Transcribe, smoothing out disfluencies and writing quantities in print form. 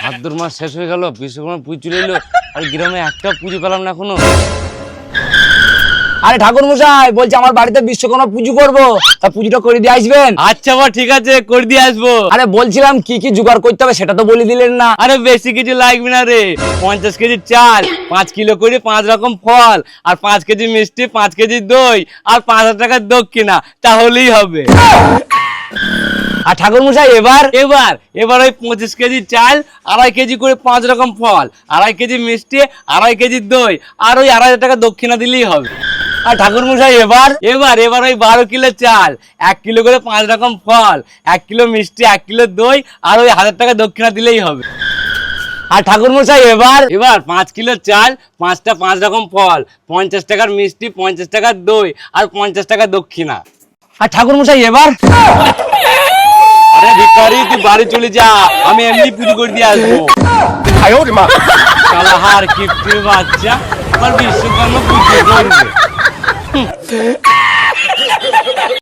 ভাদ্র মাস শেষ হয়ে গেল, বিশ্বকর্মা পুজো চলে এলো, আর গ্রামে একটা পুজো পেলাম না এখনো। আরে ঠাকুর মশাই, বলছি আমার বাড়িতে বিশ্বকর্মা পুজো করবো, তা পুজোটা করে দিয়ে আসবেন। আচ্ছা বা ঠিক আছে, করে দিয়ে আসবো। আরে বলছিলাম কি কি জোগাড় করতে হবে সেটা তো বলে দিলেন না। আরে বেশি কিছু লাগবে না রে, 50 কেজি চাল, 5 কিলো করে 5 রকম ফল, আর 5 কেজি মিষ্টি, 5 কেজি দই, আর 5,000 টাকার দক্ষিণা, তাহলেই হবে। আর ঠাকুর মশাই এবার এবার এবার ওই 25 কেজি চাল, 2.5 কেজি করে 5 রকম ফল, 2.5 কেজি মিষ্টি, 2.5 কেজি দই, আর ওই 2,500 টাকা দক্ষিণা দিলেই হবে। আর ঠাকুর মশাই এবার এবার এবার ওই 12 কিলো চাল, 1 কিলো করে 5 রকম ফল, 1 কিলো মিষ্টি, 1 কিলো দই, আর ওই 1,000 টাকা দক্ষিণা দিলেই হবে। আর ঠাকুর মশাই এবার এবার 5 কিলো চাল, 5 রকম ফল, 50 টাকার মিষ্টি, 50 টাকার দই, আর 50 টাকা দক্ষিণা। আর ঠাকুর মশাই এবার আরে ভিখারি, তুই বাড়ি চলে যা, আমি এমনি পুজো করে দিয়ে আসবো। কালাহার কিপ্টির বাচ্চা, আমার বিশ্বকর্মা পুজো করবে।